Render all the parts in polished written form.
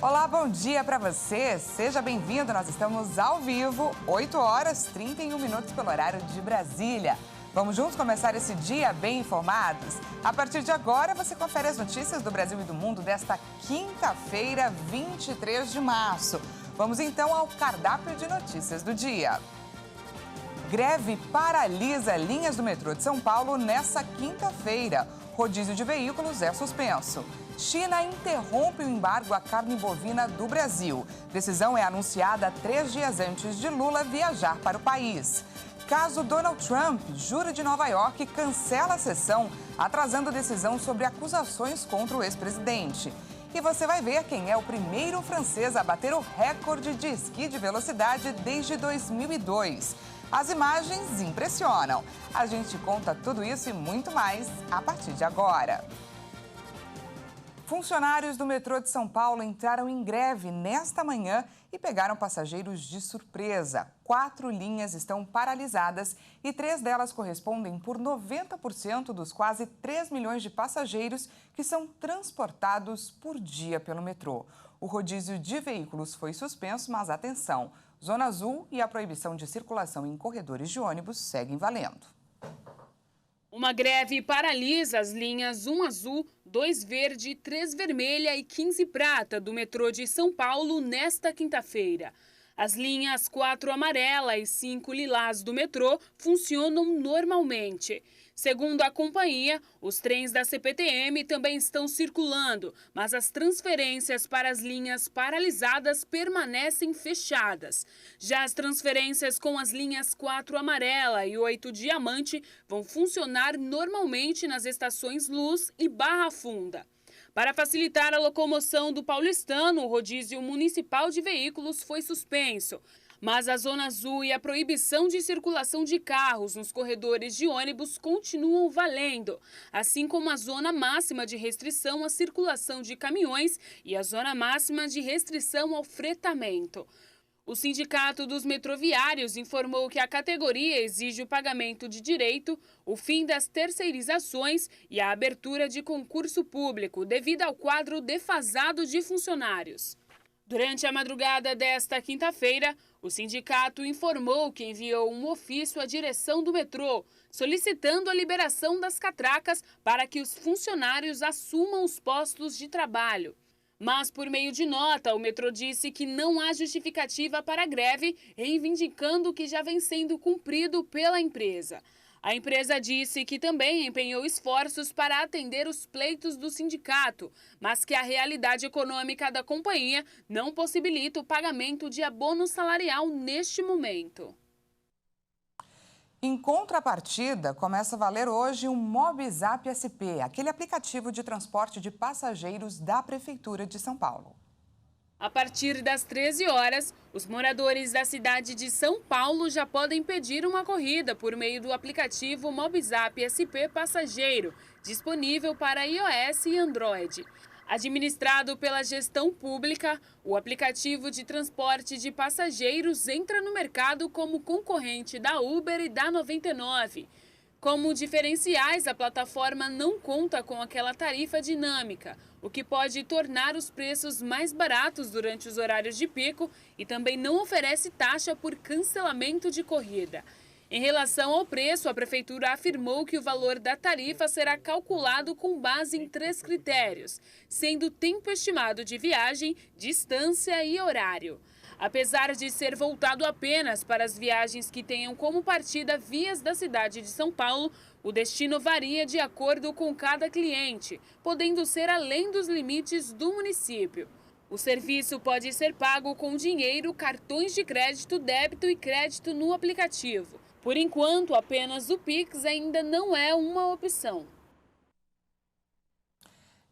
Olá, bom dia para você. Seja bem-vindo. Nós estamos ao vivo, 8 horas 31 minutos pelo horário de Brasília. Vamos juntos começar esse dia bem informados? A partir de agora, você confere as notícias do Brasil e do mundo desta quinta-feira, 23 de março. Vamos então ao cardápio de notícias do dia. Greve paralisa linhas do metrô de São Paulo nesta quinta-feira. Rodízio de veículos é suspenso. China interrompe o embargo à carne bovina do Brasil. Decisão é anunciada 3 dias antes de Lula viajar para o país. Caso Donald Trump, júri de Nova York cancela a sessão, atrasando decisão sobre acusações contra o ex-presidente. E você vai ver quem é o primeiro francês a bater o recorde de esqui de velocidade desde 2002. As imagens impressionam. A gente conta tudo isso e muito mais a partir de agora. Funcionários do metrô de São Paulo entraram em greve nesta manhã e pegaram passageiros de surpresa. 4 linhas estão paralisadas e 3 delas correspondem por 90% dos quase 3 milhões de passageiros que são transportados por dia pelo metrô. O rodízio de veículos foi suspenso, mas atenção, Zona Azul e a proibição de circulação em corredores de ônibus seguem valendo. Uma greve paralisa as linhas 1 azul, 2 verde, 3 vermelha e 15 prata do metrô de São Paulo nesta quinta-feira. As linhas 4 amarela e 5 lilás do metrô funcionam normalmente. Segundo a companhia, os trens da CPTM também estão circulando, mas as transferências para as linhas paralisadas permanecem fechadas. Já as transferências com as linhas 4 amarela e 8 diamante vão funcionar normalmente nas estações Luz e Barra Funda. Para facilitar a locomoção do paulistano, o rodízio municipal de veículos foi suspenso. Mas a Zona Azul e a proibição de circulação de carros nos corredores de ônibus continuam valendo, assim como a zona máxima de restrição à circulação de caminhões e a zona máxima de restrição ao fretamento. O Sindicato dos Metroviários informou que a categoria exige o pagamento de direito, o fim das terceirizações e a abertura de concurso público, devido ao quadro defasado de funcionários. Durante a madrugada desta quinta-feira, o sindicato informou que enviou um ofício à direção do metrô, solicitando a liberação das catracas para que os funcionários assumam os postos de trabalho. Mas, por meio de nota, o metrô disse que não há justificativa para a greve, reivindicando que já vem sendo cumprido pela empresa. A empresa disse que também empenhou esforços para atender os pleitos do sindicato, mas que a realidade econômica da companhia não possibilita o pagamento de abono salarial neste momento. Em contrapartida, começa a valer hoje o Mobizap SP, aquele aplicativo de transporte de passageiros da Prefeitura de São Paulo. A partir das 13 horas, os moradores da cidade de São Paulo já podem pedir uma corrida por meio do aplicativo Mobizap SP Passageiro, disponível para iOS e Android. Administrado pela gestão pública, o aplicativo de transporte de passageiros entra no mercado como concorrente da Uber e da 99. Como diferenciais, a plataforma não conta com aquela tarifa dinâmica, o que pode tornar os preços mais baratos durante os horários de pico e também não oferece taxa por cancelamento de corrida. Em relação ao preço, a Prefeitura afirmou que o valor da tarifa será calculado com base em 3 critérios, sendo tempo estimado de viagem, distância e horário. Apesar de ser voltado apenas para as viagens que tenham como partida vias da cidade de São Paulo, o destino varia de acordo com cada cliente, podendo ser além dos limites do município. O serviço pode ser pago com dinheiro, cartões de crédito, débito e crédito no aplicativo. Por enquanto, apenas o Pix ainda não é uma opção.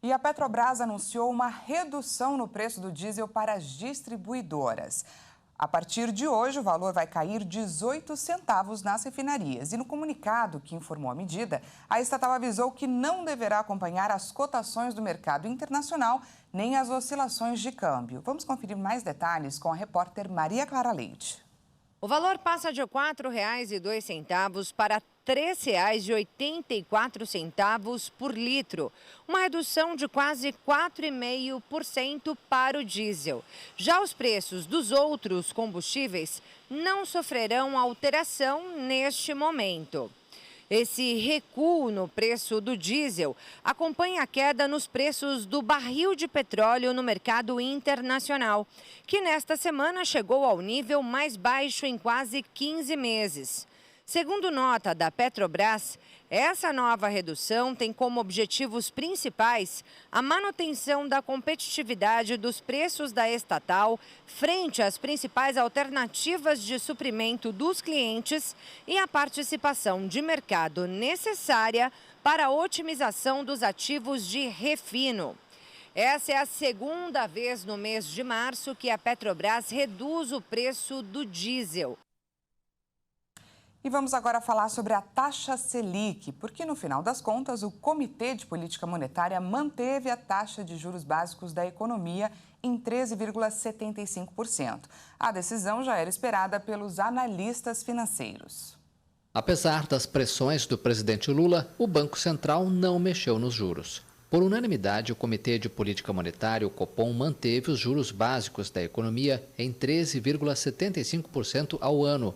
E a Petrobras anunciou uma redução no preço do diesel para as distribuidoras. A partir de hoje, o valor vai cair 18 centavos nas refinarias. E no comunicado que informou a medida, a estatal avisou que não deverá acompanhar as cotações do mercado internacional nem as oscilações de câmbio. Vamos conferir mais detalhes com a repórter Maria Clara Leite. O valor passa de R$ 4,02 para R$ R$ 3,84 por litro, uma redução de quase 4,5% para o diesel. Já os preços dos outros combustíveis não sofrerão alteração neste momento. Esse recuo no preço do diesel acompanha a queda nos preços do barril de petróleo no mercado internacional, que nesta semana chegou ao nível mais baixo em quase 15 meses. Segundo nota da Petrobras, essa nova redução tem como objetivos principais a manutenção da competitividade dos preços da estatal frente às principais alternativas de suprimento dos clientes e a participação de mercado necessária para a otimização dos ativos de refino. Essa é a segunda vez no mês de março que a Petrobras reduz o preço do diesel. E vamos agora falar sobre a taxa Selic, porque no final das contas o Comitê de Política Monetária manteve a taxa de juros básicos da economia em 13,75%. A decisão já era esperada pelos analistas financeiros. Apesar das pressões do presidente Lula, o Banco Central não mexeu nos juros. Por unanimidade, o Comitê de Política Monetária, o Copom, manteve os juros básicos da economia em 13,75% ao ano.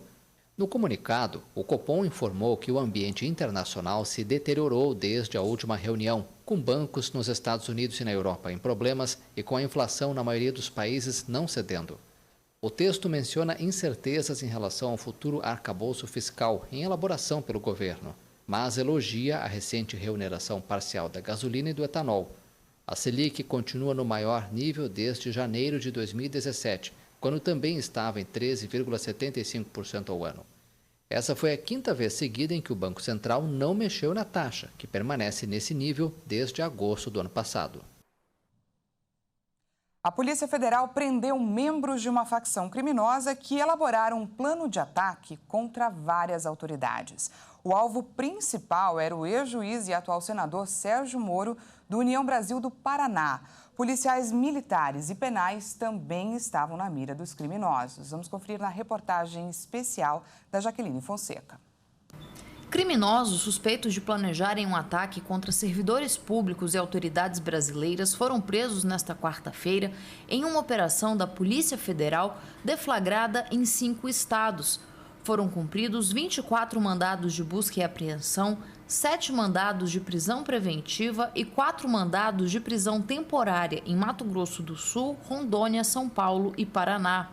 No comunicado, o Copom informou que o ambiente internacional se deteriorou desde a última reunião, com bancos nos Estados Unidos e na Europa em problemas e com a inflação na maioria dos países não cedendo. O texto menciona incertezas em relação ao futuro arcabouço fiscal em elaboração pelo governo, mas elogia a recente reoneração parcial da gasolina e do etanol. A Selic continua no maior nível desde janeiro de 2017, quando também estava em 13,75% ao ano. Essa foi a quinta vez seguida em que o Banco Central não mexeu na taxa, que permanece nesse nível desde agosto do ano passado. A Polícia Federal prendeu membros de uma facção criminosa que elaboraram um plano de ataque contra várias autoridades. O alvo principal era o ex-juiz e atual senador Sérgio Moro, do União Brasil do Paraná. Policiais militares e penais também estavam na mira dos criminosos. Vamos conferir na reportagem especial da Jaqueline Fonseca. Criminosos suspeitos de planejarem um ataque contra servidores públicos e autoridades brasileiras foram presos nesta quarta-feira em uma operação da Polícia Federal deflagrada em 5 estados. Foram cumpridos 24 mandados de busca e apreensão, 7 mandados de prisão preventiva e 4 mandados de prisão temporária em Mato Grosso do Sul, Rondônia, São Paulo e Paraná.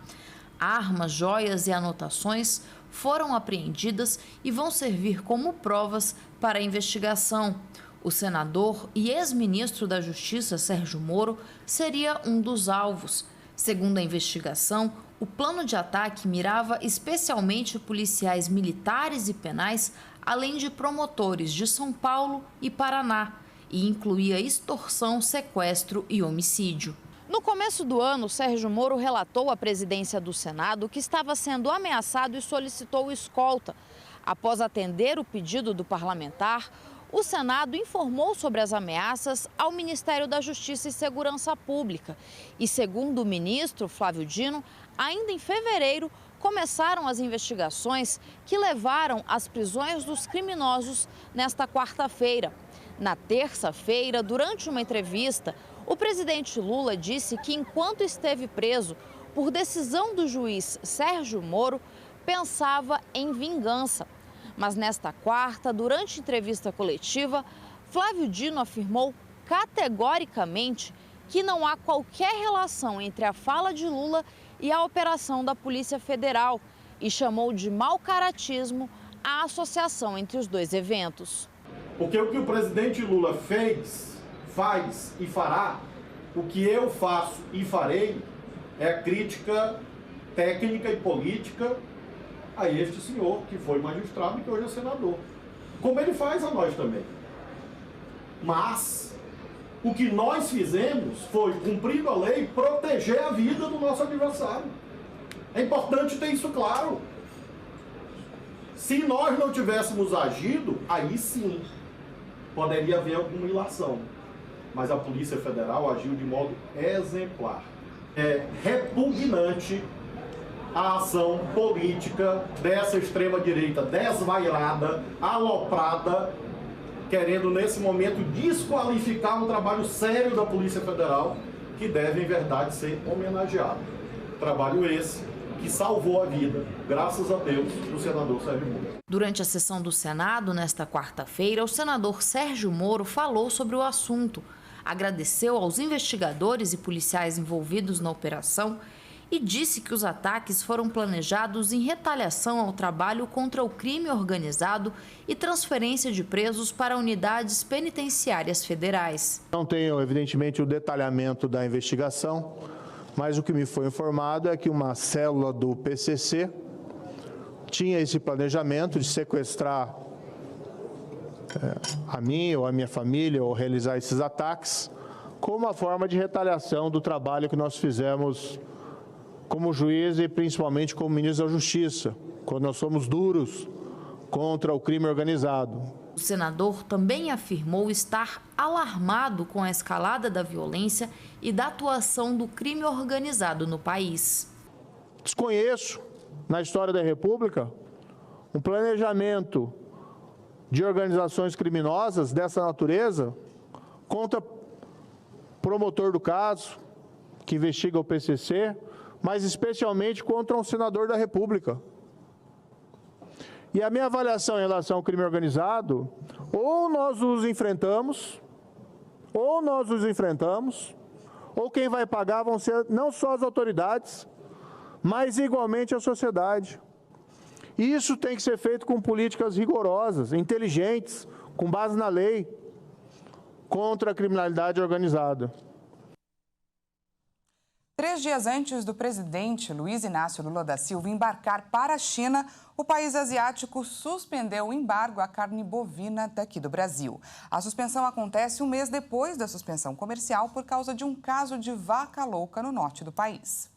Armas, joias e anotações foram apreendidas e vão servir como provas para a investigação. O senador e ex-ministro da Justiça, Sérgio Moro, seria um dos alvos. Segundo a investigação, o plano de ataque mirava especialmente policiais militares e penais, além de promotores de São Paulo e Paraná, e incluía extorsão, sequestro e homicídio. No começo do ano, Sérgio Moro relatou à presidência do Senado que estava sendo ameaçado e solicitou escolta. Após atender o pedido do parlamentar, o Senado informou sobre as ameaças ao Ministério da Justiça e Segurança Pública. E, segundo o ministro Flávio Dino, ainda em fevereiro, começaram as investigações que levaram às prisões dos criminosos nesta quarta-feira. Na terça-feira, durante uma entrevista, o presidente Lula disse que, enquanto esteve preso por decisão do juiz Sérgio Moro, pensava em vingança. Mas nesta quarta, durante entrevista coletiva, Flávio Dino afirmou categoricamente que não há qualquer relação entre a fala de Lula e a operação da Polícia Federal e chamou de mau caratismo a associação entre os dois eventos. Porque o que o presidente Lula faz e fará, o que eu faço e farei, é a crítica técnica e política a este senhor, que foi magistrado e que hoje é senador. Como ele faz a nós também. Mas o que nós fizemos foi, cumprindo a lei, proteger a vida do nosso adversário. É importante ter isso claro. Se nós não tivéssemos agido, aí sim poderia haver alguma ilação. Mas a Polícia Federal agiu de modo exemplar. É repugnante a ação política dessa extrema-direita desvairada, aloprada, querendo nesse momento desqualificar um trabalho sério da Polícia Federal, que deve, em verdade, ser homenageado. Trabalho esse que salvou a vida, graças a Deus, do senador Sérgio Moro. Durante a sessão do Senado, nesta quarta-feira, o senador Sérgio Moro falou sobre o assunto, agradeceu aos investigadores e policiais envolvidos na operação e disse que os ataques foram planejados em retaliação ao trabalho contra o crime organizado e transferência de presos para unidades penitenciárias federais. Não tenho, evidentemente, o detalhamento da investigação, mas o que me foi informado é que uma célula do PCC tinha esse planejamento de sequestrar a mim ou a minha família ou realizar esses ataques como uma forma de retaliação do trabalho que nós fizemos como juiz e principalmente como ministro da Justiça, quando nós somos duros contra o crime organizado. O senador também afirmou estar alarmado com a escalada da violência e da atuação do crime organizado no país. Desconheço, na história da República, um planejamento de organizações criminosas dessa natureza contra promotor do caso, que investiga o PCC, mas especialmente contra um senador da República. E a minha avaliação em relação ao crime organizado, ou nós os enfrentamos, ou quem vai pagar vão ser não só as autoridades, mas igualmente a sociedade. E isso tem que ser feito com políticas rigorosas, inteligentes, com base na lei, contra a criminalidade organizada. 3 dias antes do presidente Luiz Inácio Lula da Silva embarcar para a China, o país asiático suspendeu o embargo à carne bovina daqui do Brasil. A suspensão acontece um mês depois da suspensão comercial por causa de um caso de vaca louca no norte do país.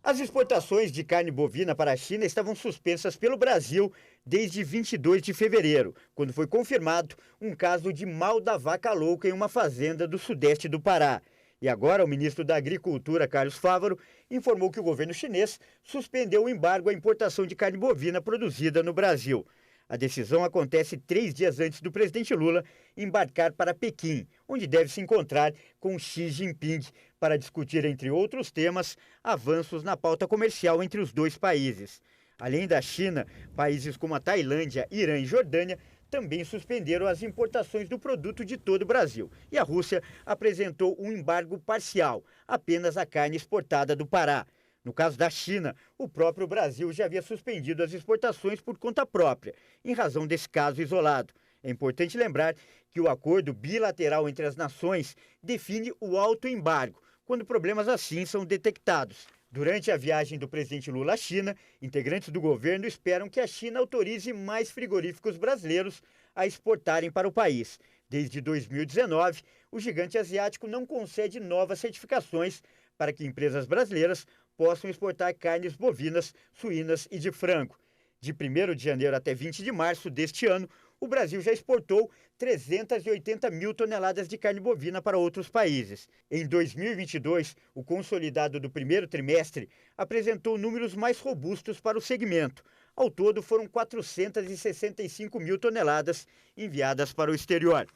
As exportações de carne bovina para a China estavam suspensas pelo Brasil desde 22 de fevereiro, quando foi confirmado um caso de mal da vaca louca em uma fazenda do sudeste do Pará. E agora o ministro da Agricultura, Carlos Fávaro, informou que o governo chinês suspendeu o embargo à importação de carne bovina produzida no Brasil. A decisão acontece 3 dias antes do presidente Lula embarcar para Pequim, onde deve se encontrar com Xi Jinping para discutir, entre outros temas, avanços na pauta comercial entre os dois países. Além da China, países como a Tailândia, Irã e Jordânia também suspenderam as importações do produto de todo o Brasil. E a Rússia apresentou um embargo parcial, apenas a carne exportada do Pará. No caso da China, o próprio Brasil já havia suspendido as exportações por conta própria, em razão desse caso isolado. É importante lembrar que o acordo bilateral entre as nações define o autoembargo, quando problemas assim são detectados. Durante a viagem do presidente Lula à China, integrantes do governo esperam que a China autorize mais frigoríficos brasileiros a exportarem para o país. Desde 2019, o gigante asiático não concede novas certificações para que empresas brasileiras possam exportar carnes bovinas, suínas e de frango. De 1º de janeiro até 20 de março deste ano, o Brasil já exportou 380 mil toneladas de carne bovina para outros países. Em 2022, o consolidado do primeiro trimestre apresentou números mais robustos para o segmento. Ao todo, foram 465 mil toneladas enviadas para o exterior.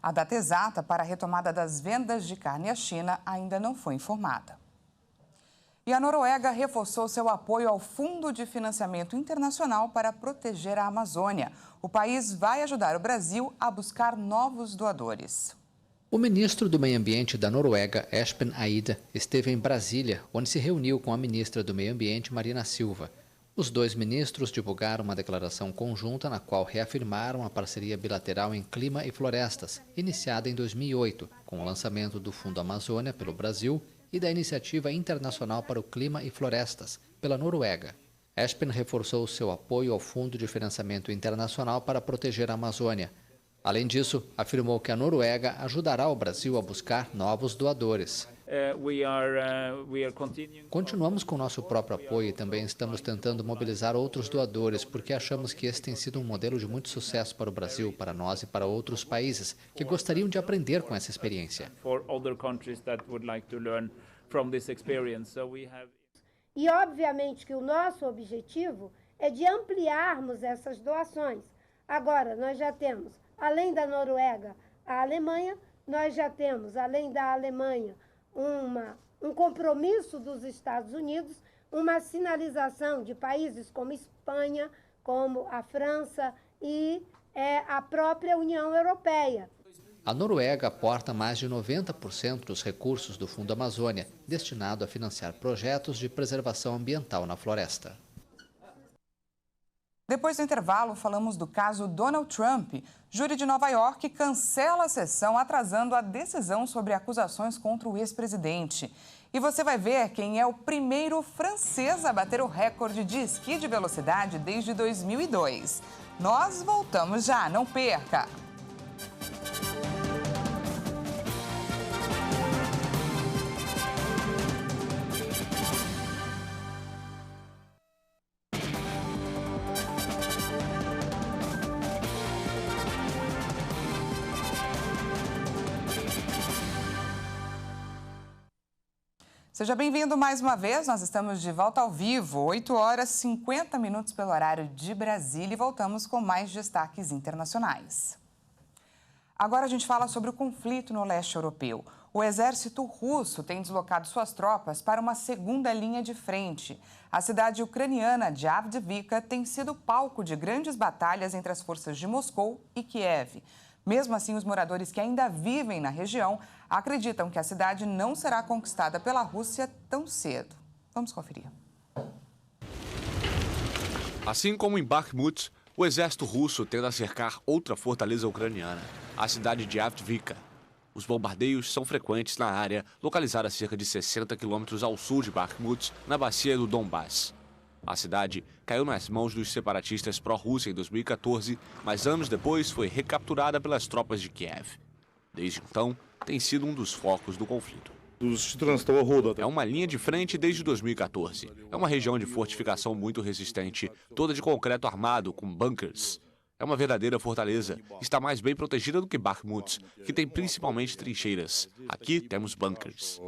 A data exata para a retomada das vendas de carne à China ainda não foi informada. E a Noruega reforçou seu apoio ao Fundo de Financiamento Internacional para proteger a Amazônia. O país vai ajudar o Brasil a buscar novos doadores. O ministro do Meio Ambiente da Noruega, Espen Aida, esteve em Brasília, onde se reuniu com a ministra do Meio Ambiente, Marina Silva. Os dois ministros divulgaram uma declaração conjunta na qual reafirmaram a parceria bilateral em clima e florestas, iniciada em 2008, com o lançamento do Fundo Amazônia pelo Brasil e da Iniciativa Internacional para o Clima e Florestas, pela Noruega. Espen reforçou seu apoio ao Fundo de Financiamento Internacional para proteger a Amazônia. Além disso, afirmou que a Noruega ajudará o Brasil a buscar novos doadores. Continuamos com nosso próprio apoio e também estamos tentando mobilizar outros doadores, porque achamos que esse tem sido um modelo de muito sucesso para o Brasil, para nós e para outros países que gostariam de aprender com essa experiência. E, obviamente, que o nosso objetivo é de ampliarmos essas doações. Agora, nós já temos, além da Noruega, a Alemanha, nós já temos, além da Alemanha, um compromisso dos Estados Unidos, uma sinalização de países como Espanha, como a França e a própria União Europeia. A Noruega aporta mais de 90% dos recursos do Fundo Amazônia, destinado a financiar projetos de preservação ambiental na floresta. Depois do intervalo, falamos do caso Donald Trump. Júri de Nova York cancela a sessão, atrasando a decisão sobre acusações contra o ex-presidente. E você vai ver quem é o primeiro francês a bater o recorde de esqui de velocidade desde 2002. Nós voltamos já, não perca! Seja bem-vindo mais uma vez, nós estamos de volta ao vivo, 8 horas e 50 minutos pelo horário de Brasília e voltamos com mais destaques internacionais. Agora a gente fala sobre o conflito no leste europeu. O exército russo tem deslocado suas tropas para uma segunda linha de frente. A cidade ucraniana de Avdiivka tem sido palco de grandes batalhas entre as forças de Moscou e Kiev. Mesmo assim, os moradores que ainda vivem na região acreditam que a cidade não será conquistada pela Rússia tão cedo. Vamos conferir. Assim como em Bakhmut, o exército russo tenta cercar outra fortaleza ucraniana, a cidade de Avdiivka. Os bombardeios são frequentes na área, localizada a cerca de 60 quilômetros ao sul de Bakhmut, na bacia do Donbass. A cidade caiu nas mãos dos separatistas pró-Rússia em 2014, mas anos depois foi recapturada pelas tropas de Kiev. Desde então, tem sido um dos focos do conflito. É uma linha de frente desde 2014. É uma região de fortificação muito resistente, toda de concreto armado, com bunkers. É uma verdadeira fortaleza. Está mais bem protegida do que Bakhmut, que tem principalmente trincheiras. Aqui temos bunkers.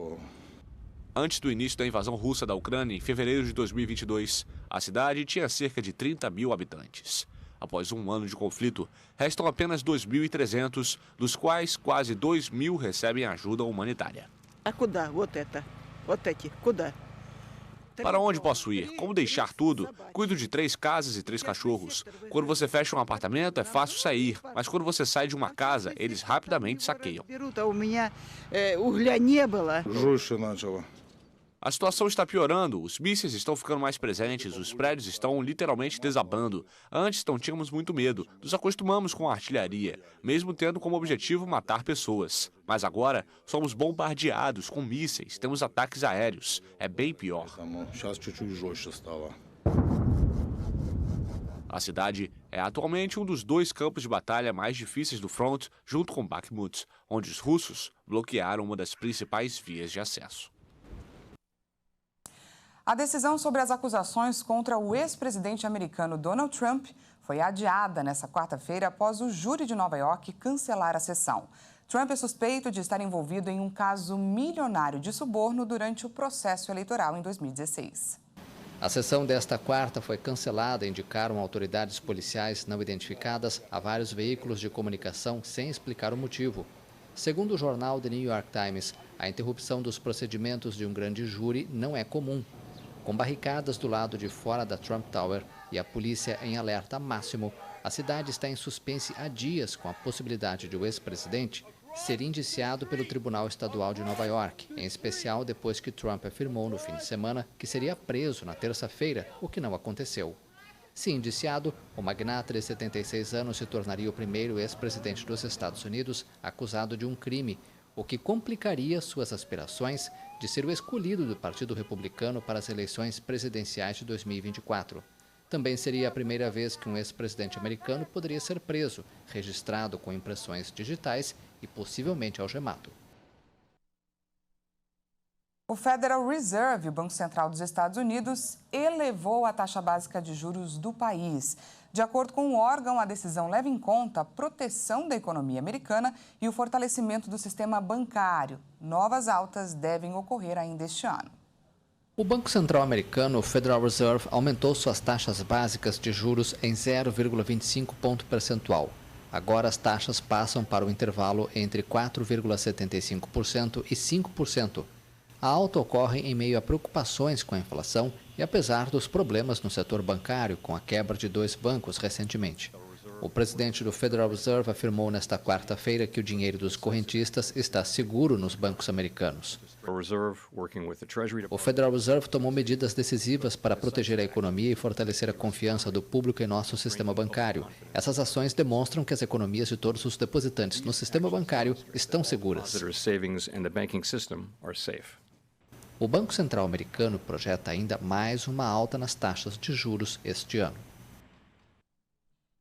Antes do início da invasão russa da Ucrânia, em fevereiro de 2022, a cidade tinha cerca de 30 mil habitantes. Após um ano de conflito, restam apenas 2.300, dos quais quase 2.000 recebem ajuda humanitária. Para onde posso ir? Como deixar tudo? Cuido de 3 casas e 3 cachorros. Quando você fecha um apartamento, é fácil sair, mas quando você sai de uma casa, eles rapidamente saqueiam. A situação está piorando, os mísseis estão ficando mais presentes, os prédios estão literalmente desabando. Antes não tínhamos muito medo, nos acostumamos com a artilharia, mesmo tendo como objetivo matar pessoas. Mas agora somos bombardeados com mísseis, temos ataques aéreos. É bem pior. A cidade é atualmente um dos 2 campos de batalha mais difíceis do front, junto com Bakhmut, onde os russos bloquearam uma das principais vias de acesso. A decisão sobre as acusações contra o ex-presidente americano Donald Trump foi adiada nesta quarta-feira após o júri de Nova York cancelar a sessão. Trump é suspeito de estar envolvido em um caso milionário de suborno durante o processo eleitoral em 2016. A sessão desta quarta foi cancelada, indicaram autoridades policiais não identificadas a vários veículos de comunicação sem explicar o motivo. Segundo o jornal The New York Times, a interrupção dos procedimentos de um grande júri não é comum. Com barricadas do lado de fora da Trump Tower e a polícia em alerta máximo, a cidade está em suspense há dias com a possibilidade de o ex-presidente ser indiciado pelo Tribunal Estadual de Nova York, em especial depois que Trump afirmou no fim de semana que seria preso na terça-feira, o que não aconteceu. Se indiciado, o magnata de 76 anos se tornaria o primeiro ex-presidente dos Estados Unidos acusado de um crime, o que complicaria suas aspirações de ser o escolhido do Partido Republicano para as eleições presidenciais de 2024. Também seria a primeira vez que um ex-presidente americano poderia ser preso, registrado com impressões digitais e possivelmente algemado. O Federal Reserve, o Banco Central dos Estados Unidos, elevou a taxa básica de juros do país. De acordo com o órgão, a decisão leva em conta a proteção da economia americana e o fortalecimento do sistema bancário. Novas altas devem ocorrer ainda este ano. O Banco Central americano, o Federal Reserve, aumentou suas taxas básicas de juros em 0,25 ponto percentual. Agora as taxas passam para o intervalo entre 4,75% e 5%. A alta ocorre em meio a preocupações com a inflação e apesar dos problemas no setor bancário com a quebra de 2 bancos recentemente. O presidente do Federal Reserve afirmou nesta quarta-feira que o dinheiro dos correntistas está seguro nos bancos americanos. O Federal Reserve tomou medidas decisivas para proteger a economia e fortalecer a confiança do público em nosso sistema bancário. Essas ações demonstram que as economias de todos os depositantes no sistema bancário estão seguras. O Banco Central americano projeta ainda mais uma alta nas taxas de juros este ano.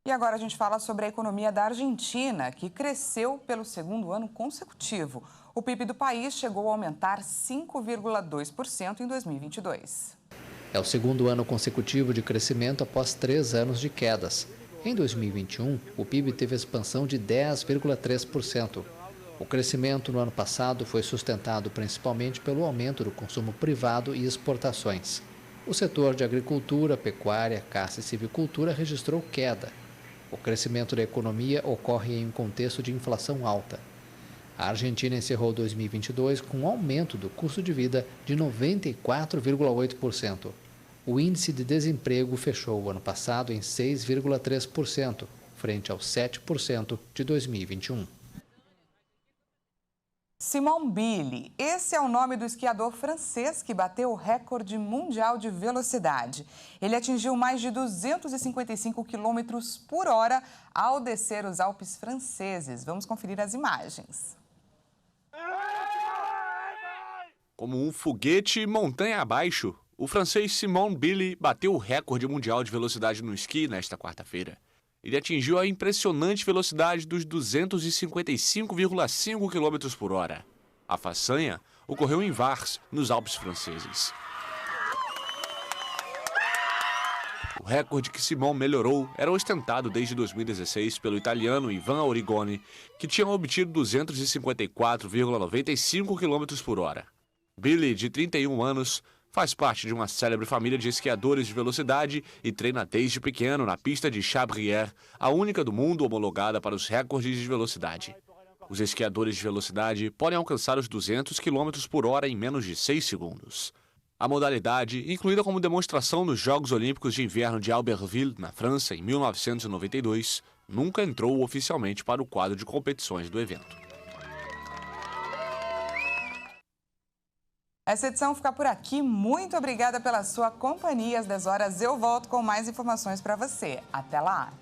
E agora a gente fala sobre a economia da Argentina, que cresceu pelo segundo ano consecutivo. O PIB do país chegou a aumentar 5,2% em 2022. É o segundo ano consecutivo de crescimento após 3 anos de quedas. Em 2021, o PIB teve expansão de 10,3%. O crescimento no ano passado foi sustentado principalmente pelo aumento do consumo privado e exportações. O setor de agricultura, pecuária, caça e silvicultura registrou queda. O crescimento da economia ocorre em um contexto de inflação alta. A Argentina encerrou 2022 com um aumento do custo de vida de 94,8%. O índice de desemprego fechou o ano passado em 6,3%, frente aos 7% de 2021. Simon Billy, esse é o nome do esquiador francês que bateu o recorde mundial de velocidade. Ele atingiu mais de 255 km por hora ao descer os Alpes franceses. Vamos conferir as imagens. Como um foguete montanha abaixo, o francês Simon Billy bateu o recorde mundial de velocidade no esqui nesta quarta-feira. Ele atingiu a impressionante velocidade dos 255,5 km por hora. A façanha ocorreu em Vars, nos Alpes franceses. O recorde que Simon melhorou era ostentado desde 2016 pelo italiano Ivan Origoni, que tinha obtido 254,95 km por hora. Billy, de 31 anos, faz parte de uma célebre família de esquiadores de velocidade e treina desde pequeno na pista de Chabrières, a única do mundo homologada para os recordes de velocidade. Os esquiadores de velocidade podem alcançar os 200 km por hora em menos de 6 segundos. A modalidade, incluída como demonstração nos Jogos Olímpicos de Inverno de Albertville, na França, em 1992, nunca entrou oficialmente para o quadro de competições do evento. Essa edição fica por aqui. Muito obrigada pela sua companhia. Às 10 horas eu volto com mais informações para você. Até lá!